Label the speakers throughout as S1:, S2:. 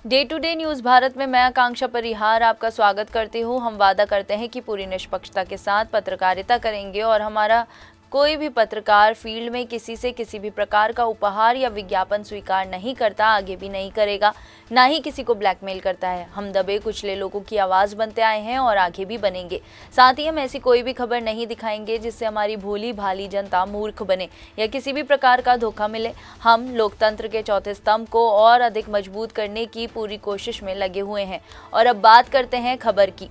S1: Day to day news Bharat में मैं आकांक्षा परिहार आपका स्वागत करती हूँ। हम वादा करते हैं कि पूरी निष्पक्षता के साथ पत्रकारिता करेंगे और हमारा कोई भी पत्रकार फील्ड में किसी से किसी भी प्रकार का उपहार या विज्ञापन स्वीकार नहीं करता, आगे भी नहीं करेगा, ना ही किसी को ब्लैकमेल करता है। हम दबे कुचले लोगों की आवाज़ बनते आए हैं और आगे भी बनेंगे। साथ ही हम ऐसी कोई भी खबर नहीं दिखाएंगे जिससे हमारी भोली भाली जनता मूर्ख बने या किसी भी प्रकार का धोखा मिले। हम लोकतंत्र के चौथे स्तंभ को और अधिक मजबूत करने की पूरी कोशिश में लगे हुए हैं। और अब बात करते हैं खबर की।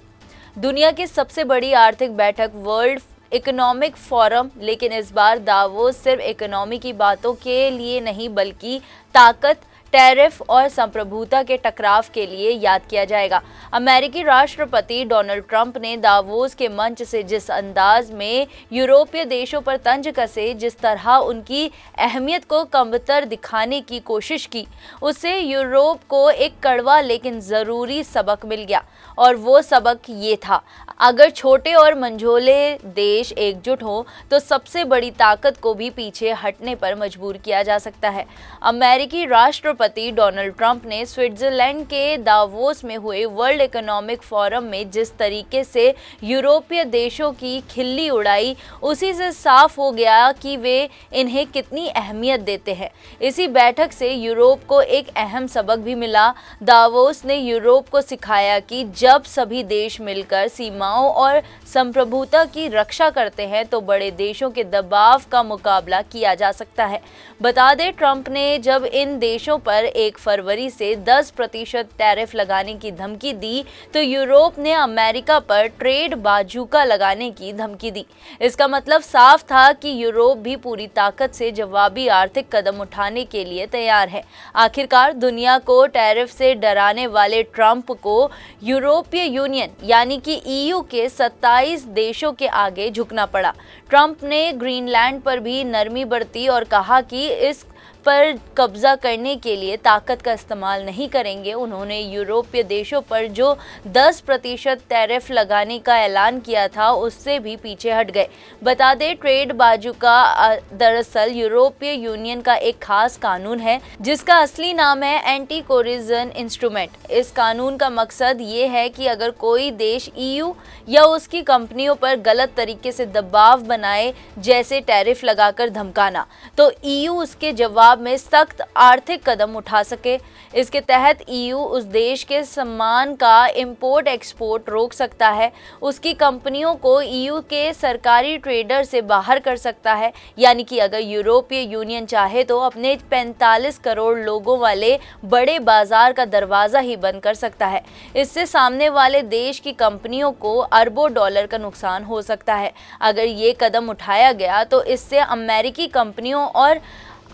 S1: दुनिया की सबसे बड़ी आर्थिक बैठक वर्ल्ड इकोनॉमिक फोरम, लेकिन इस बार दावोस सिर्फ इकोनॉमी की बातों के लिए नहीं बल्कि ताकत, टैरिफ और संप्रभुता के टकराव के लिए याद किया जाएगा। अमेरिकी राष्ट्रपति डोनाल्ड ट्रंप ने दावोस के मंच से जिस अंदाज में यूरोपीय देशों पर तंज कसे, जिस तरह उनकी अहमियत को कमतर दिखाने की कोशिश की, उससे यूरोप को एक कड़वा लेकिन ज़रूरी सबक मिल गया। और वो सबक ये था, अगर छोटे और मंझोले देश एकजुट हों तो सबसे बड़ी ताकत को भी पीछे हटने पर मजबूर किया जा सकता है। अमेरिकी राष्ट्रपति डोनाल्ड ट्रंप ने स्विट्जरलैंड के दावोस में हुए वर्ल्ड इकोनॉमिक फोरम में जिस तरीके से यूरोपीय देशों की खिल्ली उड़ाई, उसी से साफ हो गया कि वे इन्हें कितनी अहमियत देते हैं। इसी बैठक से यूरोप को एक अहम सबक भी मिला। दावोस ने यूरोप को सिखाया कि जब सभी देश मिलकर सीमाओं और संप्रभुता की रक्षा करते हैं तो बड़े देशों के दबाव का मुकाबला किया जा सकता है। बता दें, ट्रंप ने जब इन देशों पर 1 फरवरी से 10% टैरिफ लगाने की धमकी दी तो यूरोप ने अमेरिका पर ट्रेड बाजूका लगाने की धमकी दी। इसका मतलब साफ था कि यूरोप भी पूरी ताकत से जवाबी आर्थिक कदम उठाने के लिए तैयार है। आखिरकार दुनिया को टैरिफ से डराने वाले ट्रंप को यूरोपीय यूनियन यानी कि ईयू के 27 देशों के आगे झुकना पड़ा। ट्रंप ने ग्रीनलैंड पर भी नरमी बरती और कहा कि इस पर कब्जा करने के लिए ताकत का इस्तेमाल नहीं करेंगे। उन्होंने यूरोपीय देशों पर जो 10% टैरिफ लगाने का ऐलान किया था उससे भी पीछे हट गए। बता दें, ट्रेड बाजूका दरअसल यूरोपीय यूनियन का एक खास कानून है जिसका असली नाम है एंटी कोरिजन इंस्ट्रूमेंट। इस कानून का मकसद ये है कि अगर कोई देश ईयू या उसकी कंपनियों पर गलत तरीके से दबाव बनाए, जैसे टैरिफ लगाकर धमकाना, तो ईयू उसके जवाब में सख्त आर्थिक कदम उठा सके। इसके तहत ईयू उस देश के सामान का इंपोर्ट एक्सपोर्ट रोक सकता है, उसकी कंपनियों को ईयू के सरकारी ट्रेडर से बाहर कर सकता है। यानी कि अगर यूरोपीय यूनियन चाहे तो अपने 45 करोड़ लोगों वाले बड़े बाजार का दरवाजा ही बंद कर सकता है। इससे सामने वाले देश की कंपनियों को अरबों डॉलर का नुकसान हो सकता है। अगर ये कदम उठाया गया तो इससे अमेरिकी कंपनियों और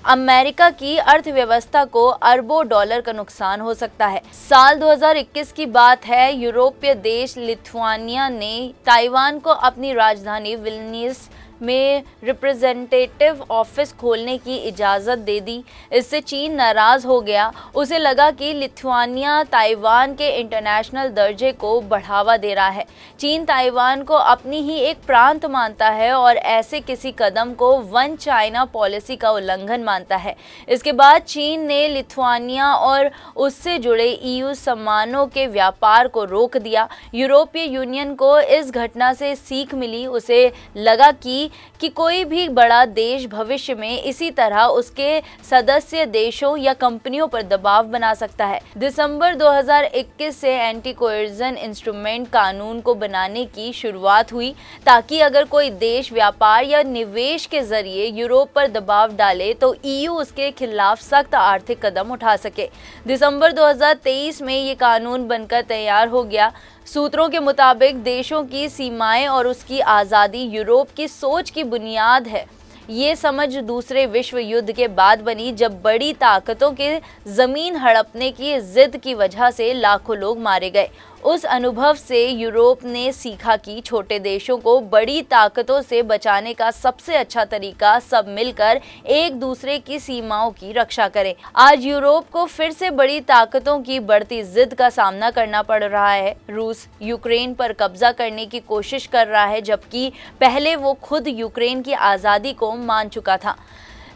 S1: अमेरिका की अर्थव्यवस्था को अरबों डॉलर का नुकसान हो सकता है। साल 2021 की बात है। यूरोपीय देश लिथुआनिया ने ताइवान को अपनी राजधानी विल्नियस में रिप्रेजेंटेटिव ऑफिस खोलने की इजाज़त दे दी। इससे चीन नाराज़ हो गया। उसे लगा कि लिथुआनिया ताइवान के इंटरनेशनल दर्जे को बढ़ावा दे रहा है। चीन ताइवान को अपनी ही एक प्रांत मानता है और ऐसे किसी कदम को वन चाइना पॉलिसी का उल्लंघन मानता है। इसके बाद चीन ने लिथुआनिया और उससे जुड़े ईयू सामानों के व्यापार को रोक दिया। यूरोपीय यूनियन को इस घटना से सीख मिली। उसे लगा कि कोई भी बड़ा देश भविष्य में इसी तरह उसके सदस्य देशों या कंपनियों पर दबाव बना सकता है। दिसंबर 2021 से एंटी कोएर्जन इंस्ट्रूमेंट कानून को बनाने की शुरुआत हुई ताकि अगर कोई देश व्यापार या निवेश के जरिए यूरोप पर दबाव डाले तो ईयू उसके खिलाफ सख्त आर्थिक कदम उठा सके। दिसंबर 2023 में ये कानून बनकर तैयार हो गया। सूत्रों के मुताबिक देशों की सीमाएं और उसकी आज़ादी यूरोप की सोच की बुनियाद है। ये समझ दूसरे विश्व युद्ध के बाद बनी, जब बड़ी ताकतों के ज़मीन हड़पने की जिद की वजह से लाखों लोग मारे गए। उस अनुभव से यूरोप ने सीखा कि छोटे देशों को बड़ी ताकतों से बचाने का सबसे अच्छा तरीका सब मिलकर एक दूसरे की सीमाओं की रक्षा करें। आज यूरोप को फिर से बड़ी ताकतों की बढ़ती जिद का सामना करना पड़ रहा है। रूस यूक्रेन पर कब्जा करने की कोशिश कर रहा है, जबकि पहले वो खुद यूक्रेन की आज़ादी को मान चुका था।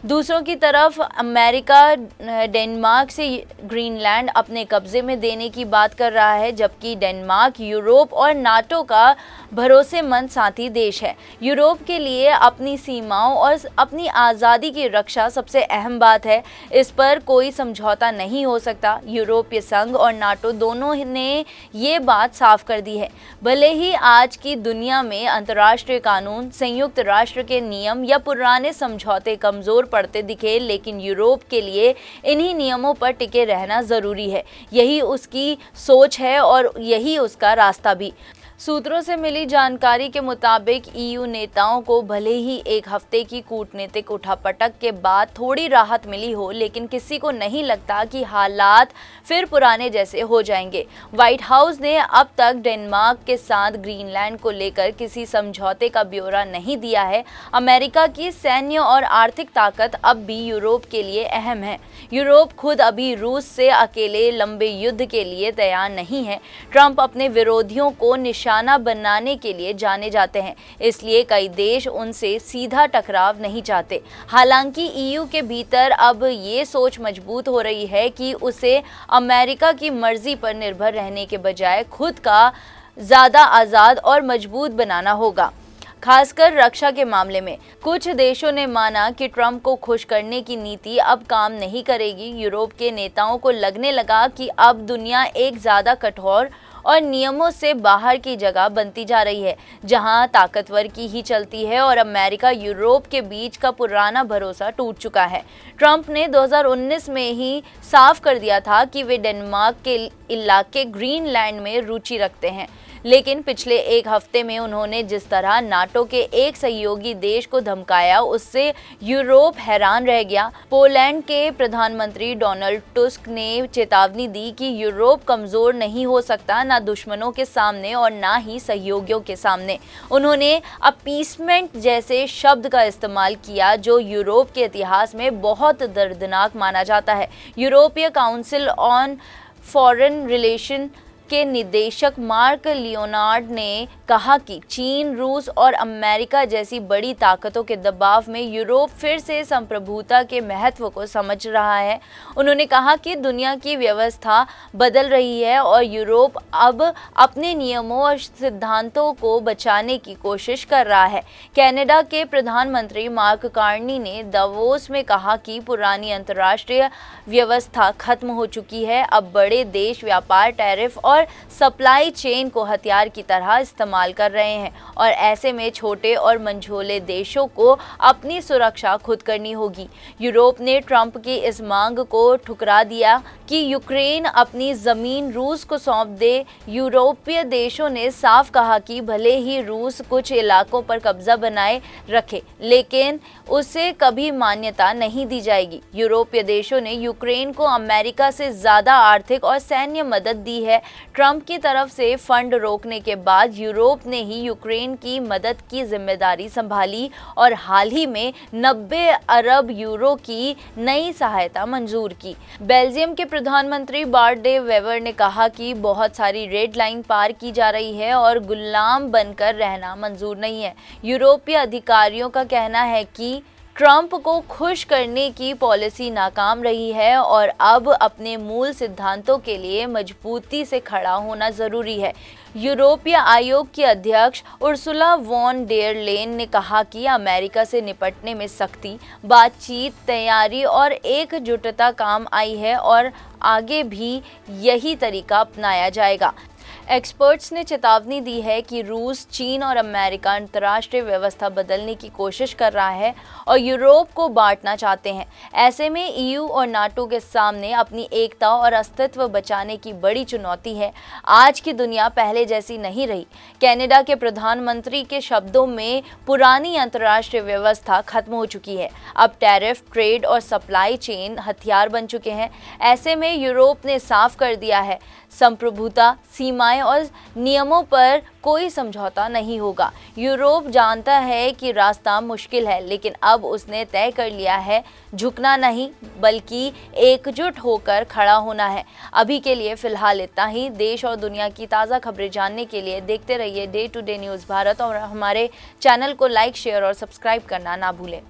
S1: दूसरों की तरफ अमेरिका डेनमार्क से ग्रीनलैंड अपने कब्जे में देने की बात कर रहा है, जबकि डेनमार्क यूरोप और नाटो का भरोसेमंद साथी देश है। यूरोप के लिए अपनी सीमाओं और अपनी आज़ादी की रक्षा सबसे अहम बात है। इस पर कोई समझौता नहीं हो सकता। यूरोपीय संघ और नाटो दोनों ने ये बात साफ कर दी है। भले ही आज की दुनिया में अंतर्राष्ट्रीय कानून, संयुक्त राष्ट्र के नियम या पुराने समझौते कमज़ोर पड़ते दिखे, लेकिन यूरोप के लिए इन्हीं नियमों पर टिके रहना ज़रूरी है। यही उसकी सोच है और यही उसका रास्ता भी। सूत्रों से मिली जानकारी के मुताबिक ईयू नेताओं को भले ही एक हफ्ते की कूटनीतिक उठापटक के बाद थोड़ी राहत मिली हो, लेकिन किसी को नहीं लगता कि हालात फिर पुराने जैसे हो जाएंगे। व्हाइट हाउस ने अब तक डेनमार्क के साथ ग्रीनलैंड को लेकर किसी समझौते का ब्यौरा नहीं दिया है। अमेरिका की सैन्य और आर्थिक ताकत अब भी यूरोप के लिए अहम है। यूरोप खुद अभी रूस से अकेले लंबे युद्ध के लिए तैयार नहीं है। ट्रंप अपने विरोधियों को निशाना बनाने के लिए जाने जाते हैं, इसलिए कई देश उनसे सीधा टकराव नहीं चाहते। हालांकि ईयू के भीतर अब ये सोच मजबूत हो रही है कि उसे अमेरिका की मर्जी पर निर्भर रहने के बजाय खुद का ज़्यादा आज़ाद और मजबूत बनाना होगा, खासकर रक्षा के मामले में। कुछ देशों ने माना कि ट्रंप को खुश करने की नीति अब काम नहीं करेगी। यूरोप के नेताओं को लगने लगा कि अब दुनिया एक ज़्यादा कठोर और नियमों से बाहर की जगह बनती जा रही है, जहां ताकतवर की ही चलती है और अमेरिका यूरोप के बीच का पुराना भरोसा टूट चुका है। ट्रंप ने 2019 में ही साफ कर दिया था कि वे डेनमार्क के इलाके ग्रीनलैंड में रुचि रखते हैं, लेकिन पिछले एक हफ्ते में उन्होंने जिस तरह नाटो के एक सहयोगी देश को धमकाया, उससे यूरोप हैरान रह गया। पोलैंड के प्रधानमंत्री डोनाल्ड टस्क ने चेतावनी दी कि यूरोप कमज़ोर नहीं हो सकता, ना दुश्मनों के सामने और ना ही सहयोगियों के सामने। उन्होंने अपीसमेंट जैसे शब्द का इस्तेमाल किया, जो यूरोप के इतिहास में बहुत दर्दनाक माना जाता है। यूरोपीय काउंसिल ऑन फॉरेन रिलेशन के निदेशक मार्क लियोनार्ड ने कहा कि चीन, रूस और अमेरिका जैसी बड़ी ताकतों के दबाव में यूरोप फिर से संप्रभुता के महत्व को समझ रहा है। उन्होंने कहा कि दुनिया की व्यवस्था बदल रही है और यूरोप अब अपने नियमों और सिद्धांतों को बचाने की कोशिश कर रहा है। कनाडा के प्रधानमंत्री मार्क कार्नी ने दावोस में कहा कि पुरानी अंतर्राष्ट्रीय व्यवस्था खत्म हो चुकी है। अब बड़े देश व्यापार, टैरिफ और सप्लाई चेन को हथियार की तरह इस्तेमाल कर रहे हैं और ऐसे में छोटे और मंझोले देशों को अपनी सुरक्षा खुद करनी होगी। यूरोप ने ट्रंप की इस मांग को ठुकरा दिया कि यूक्रेन अपनी जमीन रूस को सौंप दे। यूरोपीय देशों ने साफ कहा कि भले ही रूस कुछ इलाकों पर कब्जा बनाए रखे, लेकिन उसे कभी मान्यता नहीं दी जाएगी। यूरोपीय देशों ने यूक्रेन को अमेरिका से ज़्यादा आर्थिक और सैन्य मदद दी है। ट्रंप की तरफ से फंड रोकने के बाद यूरोप ने ही यूक्रेन की मदद की जिम्मेदारी संभाली और हाल ही में 90 अरब यूरो की नई सहायता मंजूर की। बेल्जियम के प्रधानमंत्री बार्ट डे वेवर ने कहा कि बहुत सारी रेड लाइन पार की जा रही है और गुलाम बनकर रहना मंजूर नहीं है। यूरोपीय अधिकारियों का कहना है कि ट्रंप को खुश करने की पॉलिसी नाकाम रही है और अब अपने मूल सिद्धांतों के लिए मजबूती से खड़ा होना जरूरी है। यूरोपीय आयोग की अध्यक्ष उर्सुला वॉन डेर लेन ने कहा कि अमेरिका से निपटने में सख्ती, बातचीत, तैयारी और एकजुटता काम आई है और आगे भी यही तरीका अपनाया जाएगा। एक्सपर्ट्स ने चेतावनी दी है कि रूस, चीन और अमेरिका अंतर्राष्ट्रीय व्यवस्था बदलने की कोशिश कर रहा है और यूरोप को बांटना चाहते हैं। ऐसे में ईयू और नाटो के सामने अपनी एकता और अस्तित्व बचाने की बड़ी चुनौती है। आज की दुनिया पहले जैसी नहीं रही। कनाडा के प्रधानमंत्री के शब्दों में पुरानी अंतर्राष्ट्रीय व्यवस्था खत्म हो चुकी है। अब टैरिफ, ट्रेड और सप्लाई चेन हथियार बन चुके हैं। ऐसे में यूरोप ने साफ कर दिया है, संप्रभुता, सीमाएं और नियमों पर कोई समझौता नहीं होगा। यूरोप जानता है कि रास्ता मुश्किल है, लेकिन अब उसने तय कर लिया है झुकना नहीं बल्कि एकजुट होकर खड़ा होना है। अभी के लिए फिलहाल इतना ही। देश और दुनिया की ताज़ा खबरें जानने के लिए देखते रहिए day to day news Bharat और हमारे चैनल को लाइक, शेयर और सब्सक्राइब करना ना भूलें।